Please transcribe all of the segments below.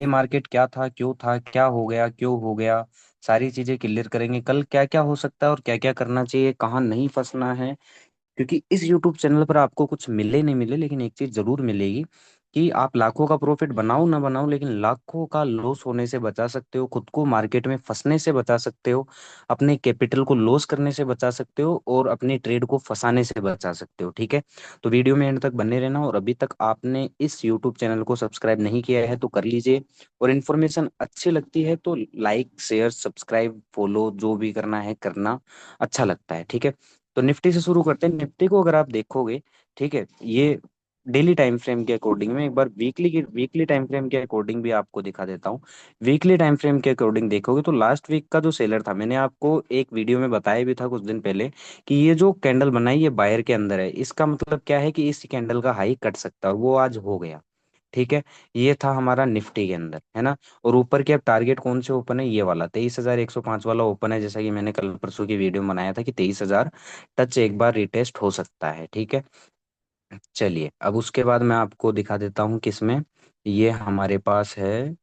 ये मार्केट क्या था क्या हो गया क्यों हो गया, सारी चीजें क्लियर करेंगे। कल क्या क्या हो सकता है और क्या क्या करना चाहिए, कहाँ नहीं फंसना है। क्योंकि इस YouTube चैनल पर आपको कुछ मिले नहीं मिले, लेकिन एक चीज जरूर मिलेगी कि आप लाखों का प्रॉफिट बनाओ ना बनाओ, लेकिन लाखों का लॉस होने से बचा सकते हो, खुद को मार्केट में फंसने से बचा सकते हो, अपने कैपिटल को लॉस करने से बचा सकते हो और अपने ट्रेड को फंसाने से बचा सकते हो। ठीक है, तो वीडियो में एंड तक बने रहना, और अभी तक आपने इस यूट्यूब चैनल को सब्सक्राइब नहीं किया है तो कर लीजिए, और इन्फॉर्मेशन अच्छी लगती है तो लाइक शेयर सब्सक्राइब फॉलो जो भी करना है करना, अच्छा लगता है। ठीक है, तो निफ्टी से शुरू करते हैं। निफ्टी को अगर आप देखोगे, ठीक है, ये डेली टाइम फ्रेम के अकॉर्डिंग में एक बार वीकली टाइम फ्रेम के अकॉर्डिंग भी आपको दिखा देता हूँ। वीकली टाइम फ्रेम के अकॉर्डिंग देखोगे तो लास्ट वीक का जो सेलर था, मैंने आपको एक वीडियो में बताया भी था कुछ दिन पहले कि ये जो कैंडल बनाई ये बायर के अंदर है, इसका मतलब क्या है कि इस कैंडल का हाई कट सकता है, और वो आज हो गया। ठीक है, ये था हमारा निफ्टी के अंदर, है ना। और ऊपर की अब टारगेट कौन से ओपन है, ये वाला 23,105 वाला ओपन है, जैसा कि मैंने कल परसों की वीडियो में बनाया था कि 23,000 टच एक बार रिटेस्ट हो सकता है। ठीक है, चलिए अब उसके बाद मैं आपको दिखा देता हूँ किसमें। ये हमारे पास है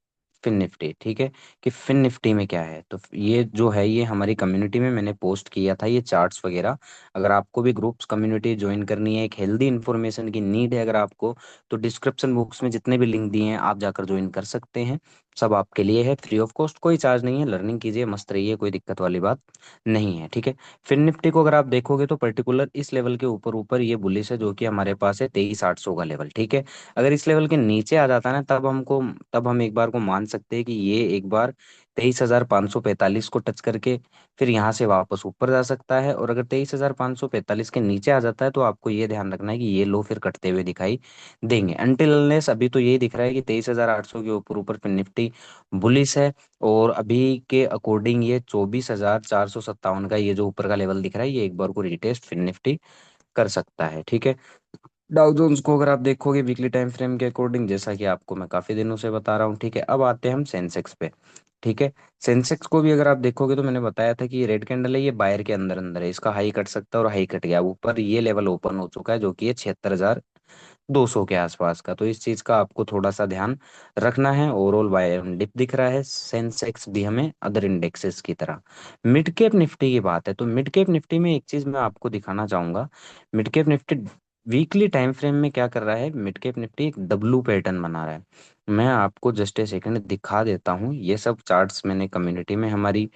फिन निफ्टी। ठीक है, कि फिन निफ्टी में क्या है, तो ये जो है ये हमारी कम्युनिटी में मैंने पोस्ट किया था ये चार्ट्स वगैरह। अगर आपको भी ग्रुप्स कम्युनिटी ज्वाइन करनी है, एक हेल्दी इन्फॉर्मेशन की नीड है अगर आपको, तो डिस्क्रिप्शन बॉक्स में जितने भी लिंक दिए हैं आप जाकर ज्वाइन कर सकते हैं। सब आपके लिए है, फ्री ऑफ कॉस्ट, कोई चार्ज नहीं है, लर्निंग कीजिए, मस्त रहिए, कोई दिक्कत वाली बात नहीं है। ठीक है, फिर निफ्टी को अगर आप देखोगे तो पर्टिकुलर इस लेवल के ऊपर ऊपर ये बुलिश है जो कि हमारे पास है 23,800 का लेवल। ठीक है, अगर इस लेवल के नीचे आ जाता है ना, तब हम एक बार को मान सकते हैं कि ये एक बार 23,545 को टच करके फिर यहाँ से वापस ऊपर जा सकता है। और अगर 23,545 के नीचे आ जाता है तो आपको ये ध्यान रखना है कि ये लो फिर कटते हुए दिखाई देंगे। अनटिल अनलेस अभी तो यही दिख रहा है कि 23,800 के ऊपर ऊपर फिर निफ्टी बुलिश है। और अभी के अकॉर्डिंग ये 24,457 का ये जो ऊपर का लेवल दिख रहा है, ये एक बार को रिटेस्ट फिर निफ्टी कर सकता है। ठीक है, डाउ जोन्स को अगर आप देखोगे वीकली टाइम फ्रेम के अकॉर्डिंग, जैसा कि आपको मैं काफी दिनों से बता रहा हूँ। ठीक है, अब आते हैं हम सेंसेक्स पे। ठीक है, सेंसेक्स को भी अगर आप देखोगे तो मैंने बताया था कि ये रेड कैंडल है, ये बायर के अंदर अंदर है, इसका हाई कट सकता है और हाई कट गया ऊपर, ये लेवल ओपन हो चुका है जो कि है 76,200 के आसपास का। तो इस चीज का आपको थोड़ा सा ध्यान रखना है। ओवरऑल बाय डिप दिख रहा है सेंसेक्स भी हमें अदर इंडेक्सेस की तरह। मिड कैप निफ्टी की बात है तो मिड कैप निफ्टी में एक चीज मैं आपको दिखाना चाहूंगा। Mid cap Nifty weekly time frame में क्या कर रहा है, मिड कैप निफ्टी एक डब्लू पैटर्न बना रहा है। मैं आपको जस्ट ए सेकंड दिखा देता हूँ, ये सब चार्ट्स मैंने कम्युनिटी में हमारी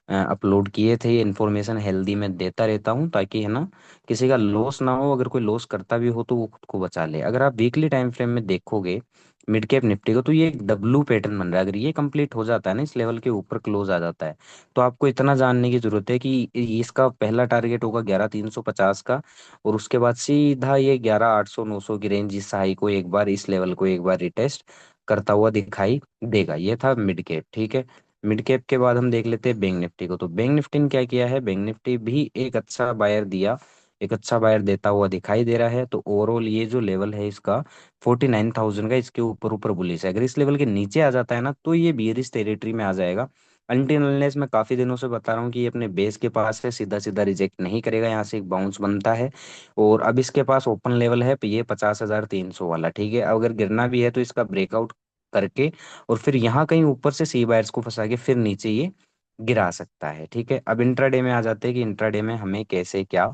अपलोड किए थे। ये इन्फॉर्मेशन हेल्दी मैं देता रहता हूँ ताकि, है ना, किसी का लॉस ना हो, अगर कोई लॉस करता भी हो तो वो खुद को बचा ले। अगर आप वीकली टाइम फ्रेम में देखोगे मिड कैप निफ्टी को, तो ये एक डब्लू पैटर्न बन रहा है। अगर ये कंप्लीट हो जाता है ना, इस लेवल के ऊपर क्लोज आ जाता है, तो आपको इतना जानने की जरूरत है कि इसका पहला टारगेट होगा 11,350 का, और उसके बाद सीधा ये 11,800 900 की रेंज, इस हाई को एक बार, इस लेवल को एक बार रिटेस्ट करता हुआ दिखाई देगा। ये था मिड कैप। ठीक है, मिड कैप के बाद हम देख लेते हैं बैंक निफ्टी को। तो बैंक निफ्टी ने क्या किया है, बैंक निफ्टी भी एक अच्छा बायर दिया, एक अच्छा बायर देता हुआ दिखाई दे रहा है। तो ओवरऑल ये जो लेवल है इसका 49,000 का, इसके ऊपर ऊपर बुलिश है। अगर इस लेवल के नीचे आ जाता है ना तो ये बियरिश टेरिटरी में आ जाएगा। अनटिल अनलेस मैं काफी दिनों से बता रहा हूँ कि ये अपने बेस के पास है, सीधा सीधा रिजेक्ट नहीं करेगा, यहाँ से एक बाउंस बनता है। और अब इसके पास ओपन लेवल है ये 50,300 वाला। ठीक है, अगर गिरना भी है तो इसका ब्रेकआउट करके और फिर यहाँ कहीं ऊपर से सी बायर्स को फंसा के फिर नीचे ये गिरा सकता है। ठीक है, अब इंट्राडे में आ जाते हैं कि इंट्राडे में हमें कैसे क्या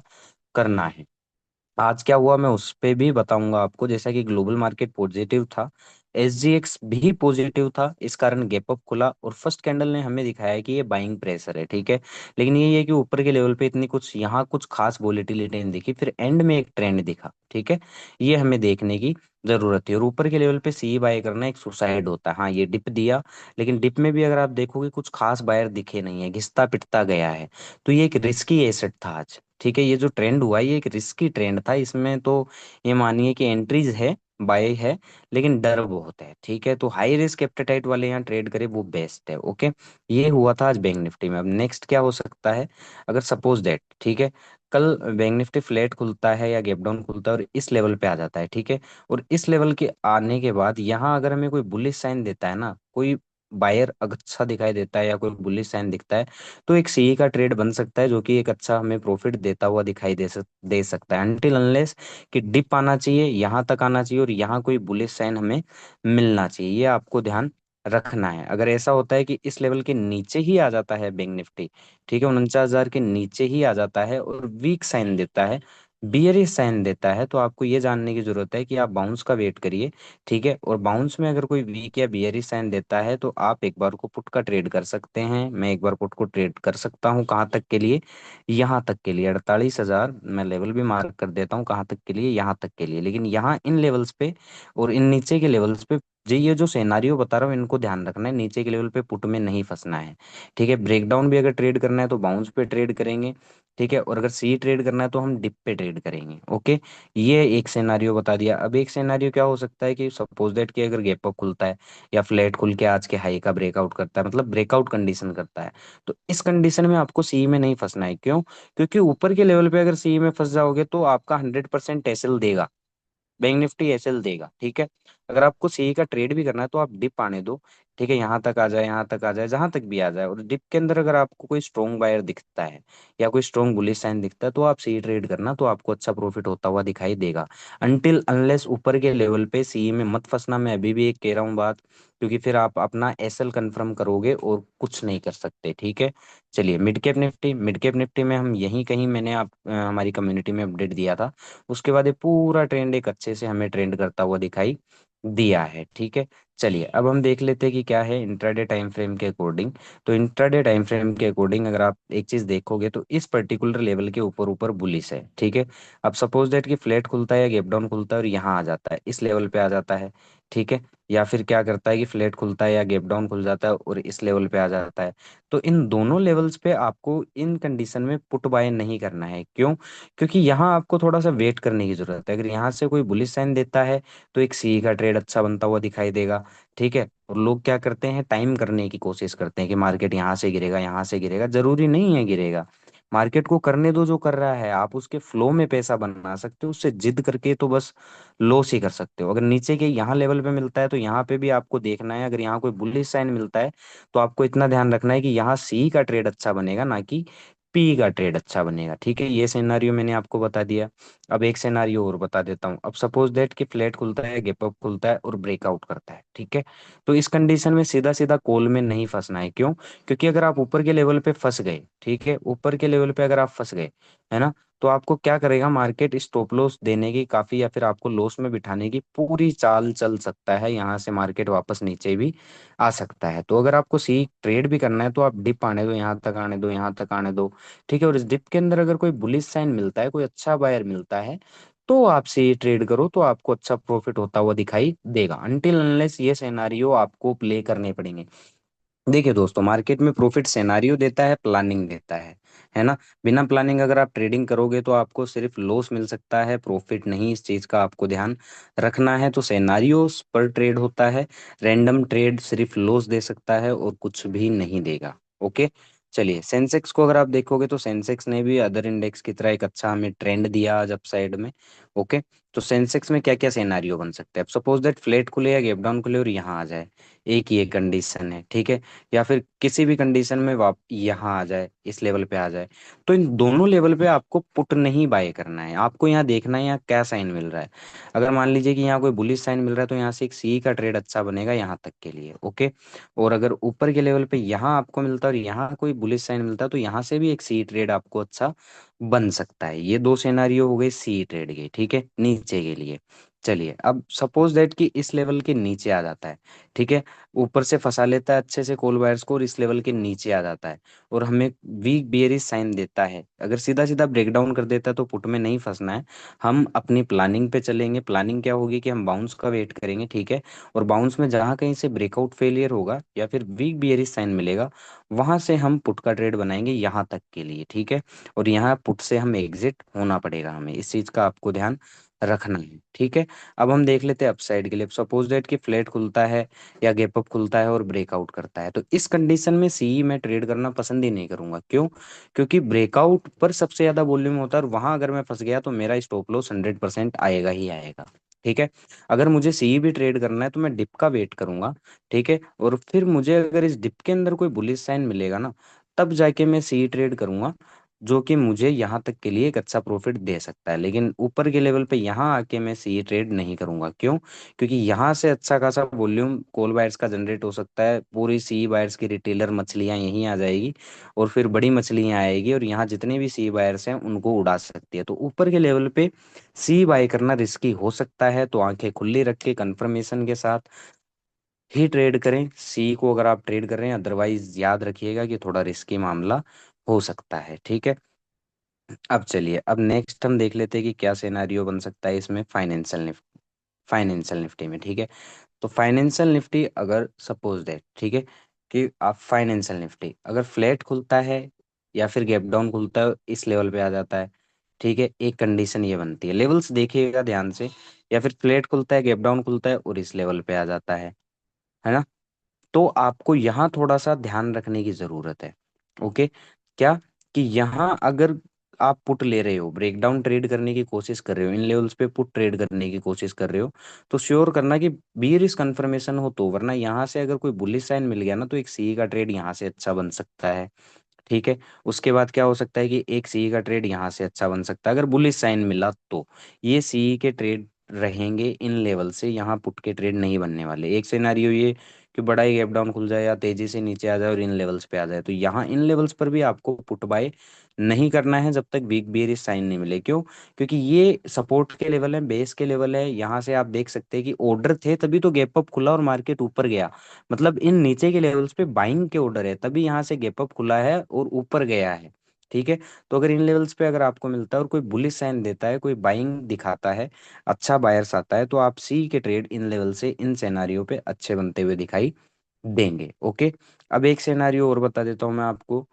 करना है। आज क्या हुआ मैं उस पे भी बताऊंगा आपको। जैसा कि ग्लोबल मार्केट पॉजिटिव था, एसजीएक्स भी पॉजिटिव था, इस कारण गैप अप खुला और फर्स्ट कैंडल ने हमें दिखाया है कि ये बाइंग प्रेशर है। ठीक है, लेकिन ये है कि ऊपर के लेवल पे इतनी कुछ यहाँ कुछ खास वोलेटिलिटी नहीं दिखी, फिर एंड में एक ट्रेंड दिखा। ठीक है, ये हमें देखने की जरूरत है। और ऊपर के लेवल पे सी बाय करना एक सुसाइड होता है। हाँ, ये डिप दिया, लेकिन डिप में भी अगर आप देखोगे कुछ खास बायर दिखे नहीं है, घिसता पिटता गया है। तो ये एक रिस्की एसेट था आज। ठीक है, ये जो ट्रेंड हुआ ये एक रिस्की ट्रेंड था, इसमें तो ये मानिए कि एंट्रीज है, बाय है, लेकिन डर बहुत है। ठीक है, तो हाई रिस्क एप्टाइट वाले यहाँ ट्रेड करे वो बेस्ट है। ओके, ये हुआ था आज बैंक निफ्टी में। अब नेक्स्ट क्या हो सकता है, अगर सपोज दैट, ठीक है, कल बैंक निफ्टी फ्लैट खुलता है या गैप डाउन खुलता है और इस लेवल पे आ जाता है। ठीक है, और इस लेवल के आने के बाद यहाँ अगर हमें कोई बुलिश साइन देता है ना, कोई बायर अच्छा दिखाई देता है या कोई बुलिश साइन दिखता है, तो एक सीई का ट्रेड बन सकता है जो कि एक अच्छा हमें प्रॉफिट देता हुआ दिखाई दे सकता है। अनटिल अनलेस कि डिप आना चाहिए, यहाँ तक आना चाहिए और यहाँ कोई बुलिश साइन हमें मिलना चाहिए, ये आपको ध्यान रखना है। अगर ऐसा होता है कि इस लेवल के नीचे ही आ जाता है बैंक निफ्टी, ठीक है, 49,000 के नीचे ही आ जाता है और वीक साइन देता है, बियरिश साइन देता है, तो आपको ये जानने की जरूरत है कि आप बाउंस का वेट करिए। ठीक है, और बाउंस में अगर कोई वीक या बियरिश साइन देता है तो आप एक बार को पुट का ट्रेड कर सकते हैं। मैं एक बार पुट को ट्रेड कर सकता हूँ कहाँ तक के लिए, यहाँ तक के लिए 48,000। मैं लेवल भी मार्क कर देता हूँ कहाँ तक के लिए, यहाँ तक के लिए। लेकिन यहाँ इन लेवल्स पे और इन नीचे के लेवल्स पे, जी ये जो सिनेरियो बता रहा हूँ इनको ध्यान रखना है, नीचे के लेवल पे पुट में नहीं फंसना है। ठीक है, ब्रेकडाउन भी अगर ट्रेड करना है तो बाउंस पे ट्रेड करेंगे। ठीक है, और अगर सी ट्रेड करना है तो हम डिप पे ट्रेड करेंगे। ओके, ये एक सिनेरियो बता दिया। अब एक सिनेरियो क्या हो सकता है कि सपोज दैट कि अगर गैप अप खुलता है या फ्लैट खुल के आज के हाई का ब्रेकआउट करता है, मतलब ब्रेकआउट कंडीशन करता है, तो इस कंडीशन में आपको सी में नहीं फंसना है। क्यों? क्योंकि ऊपर के लेवल पे अगर सी में फंस जाओगे तो आपका 100% एसएल देगा, बैंक निफ्टी एसएल देगा। ठीक है, अगर आपको सीई का ट्रेड भी करना है तो आप डिप आने दो। ठीक है, यहाँ तक आ जाए, यहाँ तक आ जाए, जहां तक भी आ जाए, और डिप के अंदर अगर आपको कोई स्ट्रॉन्ग बायर दिखता है या कोई स्ट्रॉन्ग बुलिश साइन दिखता है तो आप सी ट्रेड करना, तो आपको अच्छा प्रॉफिट होता हुआ दिखाई देगा। अनटिल अनलेस ऊपर के लेवल पे सी में मत फंसना, मैं अभी भी एक कह रहा हूँ बात, क्योंकि फिर आप अपना एसएल कंफर्म करोगे और कुछ नहीं कर सकते। ठीक है, चलिए mid cap Nifty, mid cap Nifty में हम यहीं कहीं मैंने हमारी कम्युनिटी में अपडेट दिया था, उसके बाद ये पूरा ट्रेंड एक अच्छे से हमें ट्रेंड करता हुआ दिखाई दिया है। ठीक है, चलिए अब हम देख लेते हैं कि क्या है इंट्राडे टाइम फ्रेम के अकॉर्डिंग। तो इंट्राडे टाइम फ्रेम के अकॉर्डिंग अगर आप एक चीज देखोगे तो इस पर्टिकुलर लेवल के ऊपर ऊपर बुलिश है। ठीक है, अब सपोज दैट कि फ्लैट खुलता है या गैप डाउन खुलता है और यहाँ आ जाता है, इस लेवल पे आ जाता है। ठीक है, या फिर क्या करता है कि फ्लैट खुलता है या गैप डाउन खुल जाता है और इस लेवल पे आ जाता है, तो इन दोनों लेवल्स पे आपको इन कंडीशन में पुट बाय नहीं करना है। क्यों? क्योंकि यहाँ आपको थोड़ा सा वेट करने की जरूरत है। अगर यहाँ से कोई बुलिश साइन देता है तो एक सी का ट्रेड अच्छा बनता हुआ दिखाई देगा। ठीक है, और लोग क्या करते हैं, टाइम करने की कोशिश करते हैं कि मार्केट यहाँ से गिरेगा, यहाँ से गिरेगा, जरूरी नहीं है गिरेगा। मार्केट को करने दो जो कर रहा है, आप उसके फ्लो में पैसा बना सकते हो, उससे जिद करके तो बस लॉस ही कर सकते हो। अगर नीचे के यहाँ लेवल पे मिलता है तो यहाँ पे भी आपको देखना है, अगर यहाँ कोई बुलिश साइन मिलता है तो आपको इतना ध्यान रखना है कि यहाँ सी का ट्रेड अच्छा बनेगा, ना कि पी का ट्रेड अच्छा बनेगा। ठीक है, ये सिनेरियो मैंने आपको बता दिया। अब एक सिनेरियो और बता देता हूँ। अब सपोज दैट कि फ्लैट खुलता है, गैप अप खुलता है और ब्रेकआउट करता है। ठीक है, तो इस कंडीशन में सीधा सीधा कॉल में नहीं फंसना है। क्यों? क्योंकि अगर आप ऊपर के लेवल पे फंस गए, ठीक है, ऊपर के लेवल पे अगर आप फंस गए, है ना, तो आपको क्या करेगा मार्केट, स्टॉप लॉस देने की काफी या फिर आपको लॉस में बिठाने की पूरी चाल चल सकता है। यहाँ से मार्केट वापस नीचे भी आ सकता है। तो अगर आपको सी ट्रेड भी करना है तो आप डिप आने दो, यहाँ तक आने दो, यहाँ तक आने दो। ठीक है, और इस डिप के अंदर अगर कोई बुलिश साइन मिलता है, कोई अच्छा बायर मिलता है, तो आप से ट्रेड करो, तो आपको अच्छा प्रॉफिट होता हुआ दिखाई देगा। अनटिल अनलेस ये सिनेरियो आपको प्ले करने पड़ेंगे। देखिए दोस्तों, मार्केट में प्रॉफिट सिनेरियो देता है, प्लानिंग देता है ना। बिना प्लानिंग अगर आप ट्रेडिंग करोगे तो आपको सिर्फ लॉस मिल सकता है, प्रॉफिट नहीं। इस चीज का आपको ध्यान रखना है। तो सिनेरियोस पर ट्रेड होता है, रैंडम ट्रेड सिर्फ लॉस दे सकता है और कुछ भी नहीं देगा। ओके, चलिए सेंसेक्स को अगर आप देखोगे तो सेंसेक्स ने भी अदर इंडेक्स की तरह एक अच्छा हमें ट्रेंड दिया आज अप साइड में। ओके, तो सेंसेक्स में क्या क्या सिनेरियो बन सकते हैं? अब सपोज दैट फ्लैट खुले या गैप डाउन खुले और यहाँ आ जाए, एक ही एक कंडीशन है। ठीक है, या फिर किसी भी कंडीशन में वाप यहाँ आ जाए, इस लेवल पे आ जाए, तो इन दोनों लेवल पे आपको पुट नहीं बाय करना है। आपको यहाँ देखना है यहाँ क्या साइन मिल रहा है। अगर मान लीजिए कि यहाँ कोई बुलिश साइन मिल रहा है तो यहाँ से एक सी का ट्रेड अच्छा बनेगा यहाँ तक के लिए। ओके, और अगर ऊपर के लेवल पे यहाँ आपको मिलता है और यहाँ कोई बुलिश साइन मिलता है तो यहाँ से भी एक सी ट्रेड आपको अच्छा बन सकता है। ये दो सिनेरियो हो गए सी ट्रेड के। ठीक है, नीचे के लिए। चलिए अब सपोज दैट कि इस लेवल के नीचे आ जाता है। ठीक है, ऊपर से फंसा लेता है अच्छे से कॉल वायर्स को और इस लेवल के नीचे आ जाता है और हमें वीक बियरिश साइन देता है। अगर सीधा सीधा ब्रेक डाउन कर देता है तो पुट में नहीं फंसना है, हम अपनी प्लानिंग पे चलेंगे। प्लानिंग क्या होगी कि हम बाउंस का वेट करेंगे। ठीक है, और बाउंस में जहां कहीं से ब्रेकआउट फेलियर होगा या फिर वीक बियरिश साइन मिलेगा, वहां से हम पुट का ट्रेड बनाएंगे यहाँ तक के लिए। ठीक है, और यहाँ पुट से हम एग्जिट होना पड़ेगा, हमें इस चीज का आपको ध्यान रखना है। ठीक है, अब हम देख लेते हैं अपसाइड के लिए। सपोज दैट कि फ्लैट खुलता है या गैप अप खुलता है और ब्रेकआउट करता है, तो इस कंडीशन में सी मैं ट्रेड करना पसंद ही नहीं करूंगा। क्यों? क्योंकि ब्रेकआउट पर सबसे ज्यादा वॉल्यूम होता है और वहां अगर मैं फंस गया तो मेरा स्टॉप लॉस 100% आएगा ही आएगा। ठीक है, अगर मुझे सी भी ट्रेड करना है तो मैं डिप का वेट करूंगा। ठीक है, और फिर मुझे अगर इस डिप के अंदर कोई बुलिश साइन मिलेगा ना, तब जाके मैं सी ट्रेड करूंगा। जो कि मुझे यहाँ तक के लिए एक अच्छा प्रॉफिट दे सकता है। लेकिन ऊपर के लेवल पे यहाँ आके मैं सी ट्रेड नहीं करूंगा। क्यों? क्योंकि यहाँ से अच्छा खासा वॉल्यूम कॉल बायर्स का जनरेट हो सकता है, पूरी सी बायर्स की रिटेलर मछलियाँ यहीं आ जाएगी, और फिर बड़ी मछलियाँ आएगी और यहाँ जितने भी सी बायर्स हैं उनको उड़ा सकती है। तो ऊपर के लेवल पे सी बाय करना रिस्की हो सकता है, तो आंखें खुली रख के कंफर्मेशन के साथ ही ट्रेड करें सी को, अगर आप ट्रेड कर रहे हैं। अदरवाइज याद रखिएगा कि थोड़ा रिस्की मामला हो सकता है। ठीक है। अब चलिए, अब नेक्स्ट हम देख लेते हैं कि क्या सिनेरियो बन सकता है इसमें फाइनेंशियल निफ्टी में। ठीक है। तो फाइनेंशियल निफ्टी अगर सपोज दैट, ठीक है, कि आप फाइनेंशियल निफ्टी अगर फ्लैट खुलता है या फिर गैप डाउन खुलता है, इस लेवल पे आ जाता है। ठीक है। एक कंडीशन ये बनती है, लेवल्स देखिएगा ध्यान से, या फिर फ्लैट खुलता है, गैप डाउन खुलता है और इस लेवल पे आ जाता है ना। तो आपको यहाँ थोड़ा सा ध्यान रखने की जरूरत है। ओके। क्या? कि यहाँ अगर आप पुट ले रहे हो, ब्रेकडाउन ट्रेड करने की कोशिश कर रहे हो, इन लेवल्स पे पुट ट्रेड करने की कोशिश कर रहे हो, तो श्योर करना कि बीयरिश कंफर्मेशन हो तो, वरना यहाँ से अगर कोई बुलिश साइन मिल गया ना, तो एक सी का ट्रेड यहाँ से अच्छा बन सकता है। ठीक है। उसके बाद क्या हो सकता है कि एक सी का ट्रेड यहाँ से अच्छा बन सकता है अगर बुलिश साइन मिला तो। ये सी के ट्रेड रहेंगे इन लेवल से, यहाँ पुट के ट्रेड नहीं बनने वाले। एक सिनेरियो ये कि बड़ा ही गैप डाउन खुल जाए या तेजी से नीचे आ जाए और इन लेवल्स पे आ जाए, तो यहाँ इन लेवल्स पर भी आपको पुट बाय नहीं करना है जब तक बिग बेरिश साइन नहीं मिले। क्यों? क्योंकि ये सपोर्ट के लेवल है, बेस के लेवल है। यहाँ से आप देख सकते हैं कि ऑर्डर थे तभी तो गैप अप खुला और मार्केट ऊपर गया। मतलब इन नीचे के लेवल्स पे बाइंग के ऑर्डर है, तभी यहाँ से गैप अप खुला है और ऊपर गया है। ठीक है। तो अगर इन लेवल्स पे अगर आपको मिलता है और कोई बुलिश साइन देता है, कोई बाइंग दिखाता है, अच्छा बायर्स आता है, तो आप सी के ट्रेड इन लेवल से इन सिनेरियो पे अच्छे बनते हुए दिखाई देंगे। ओके। अब एक सिनेरियो और बता देता हूँ मैं आपको।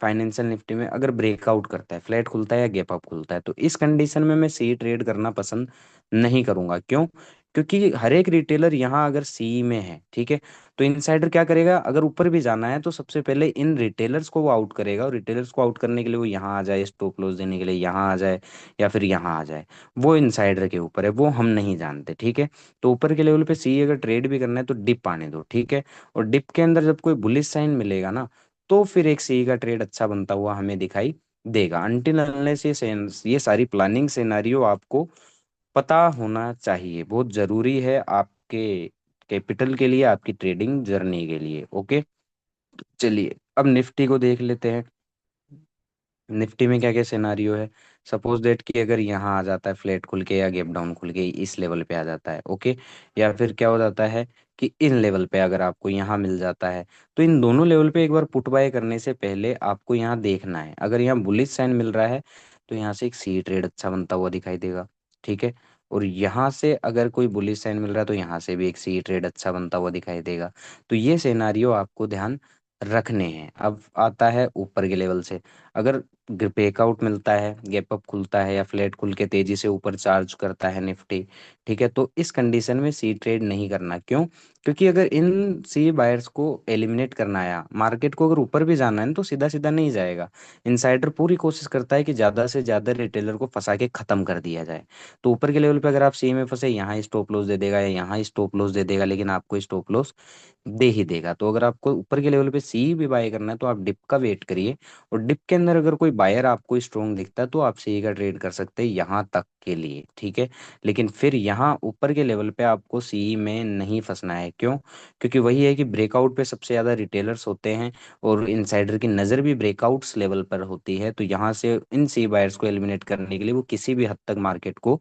फाइनेंशियल निफ्टी में अगर ब्रेकआउट करता है, फ्लैट खुलता है या गैप अप खुलता है, तो इस कंडीशन में मैं सी ट्रेड करना पसंद नहीं करूंगा। क्यों? क्योंकि हर एक रिटेलर यहाँ अगर सी में है, ठीक है, तो इनसाइडर क्या करेगा, अगर ऊपर भी जाना है तो सबसे पहले इन रिटेलर्स को वो आउट करेगा, और रिटेलर्स को आउट करने के लिए वो यहाँ आ जाए, स्टॉप लॉस देने के लिए यहाँ आ जाए, या फिर यहाँ आ जाए, वो इनसाइडर के ऊपर है, वो हम नहीं जानते। ठीक है। तो ऊपर के लेवल पे सी अगर ट्रेड भी करना है तो डिप आने दो। ठीक है। और डिप के अंदर जब कोई बुलिश साइन मिलेगा ना, तो फिर एक सी का ट्रेड अच्छा बनता हुआ हमें दिखाई देगा। अनटिल अनलेस ये सारी प्लानिंग सिनेरियो आपको पता होना चाहिए, बहुत जरूरी है आपके कैपिटल के लिए, आपकी ट्रेडिंग जर्नी के लिए। ओके। चलिए, अब निफ्टी को देख लेते हैं। निफ्टी में क्या क्या सिनारियो है। सपोज दैट कि अगर यहाँ आ जाता है फ्लैट खुल के या गैप डाउन खुल के इस लेवल पे आ जाता है। ओके। या फिर क्या हो जाता है कि इन लेवल पे अगर आपको यहाँ मिल जाता है, तो इन दोनों लेवल पे एक बार पुट बाय करने से पहले आपको यहाँ देखना है। अगर यहाँ बुलिश साइन मिल रहा है तो यहाँ से एक सी ट्रेड अच्छा बनता हुआ दिखाई देगा। ठीक है। और यहाँ से अगर कोई बुलिश साइन मिल रहा है तो यहाँ से भी एक सी ट्रेड अच्छा बनता हुआ दिखाई देगा। तो ये सिनारियो आपको ध्यान रखने हैं। अब आता है ऊपर के लेवल से, अगर ब्रेकआउट मिलता है, गैप अप खुलता है या फ्लैट खुल के तेजी से ऊपर चार्ज करता है निफ्टी, ठीक है, तो इस कंडीशन में सी ट्रेड नहीं करना। क्यों? क्योंकि अगर इन सी बायर्स को एलिमिनेट करना है, मार्केट को अगर ऊपर भी जाना है ना, तो सीधा सीधा नहीं जाएगा। इनसाइडर पूरी कोशिश करता है कि ज्यादा से ज्यादा रिटेलर को फंसा के खत्म कर दिया जाए। तो ऊपर के लेवल पे अगर आप सी में फंसे, यहाँ स्टॉप लॉस दे देगा या यहाँ स्टॉप लॉस दे देगा, लेकिन आपको स्टॉप लॉस दे ही देगा। तो अगर आपको ऊपर के लेवल पे सी भी बाय करना है तो आप डिप का वेट करिए, और डिप के अंदर अगर कोई बायर आपको स्ट्रोंग दिखता है तो आप सी का ट्रेड कर सकते हैं यहाँ तक के लिए। ठीक है। लेकिन फिर यहाँ ऊपर के लेवल पे आपको सी में नहीं फंसना है। क्यों? क्योंकि वही है कि ब्रेकआउट पे सबसे ज्यादा रिटेलर्स होते हैं, और इनसाइडर की नज़र भी ब्रेकआउट्स लेवल पर होती है। तो यहाँ से इन सी बायर्स को एलिमिनेट करने के लिए वो किसी भी हद तक मार्केट को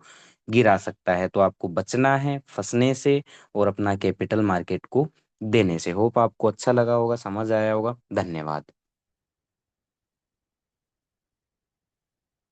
गिरा सकता है। तो आपको बचना है फंसने से और अपना कैपिटल मार्केट को देने से। होप आपको अच्छा लगा होगा, समझ आया होगा। धन्यवाद।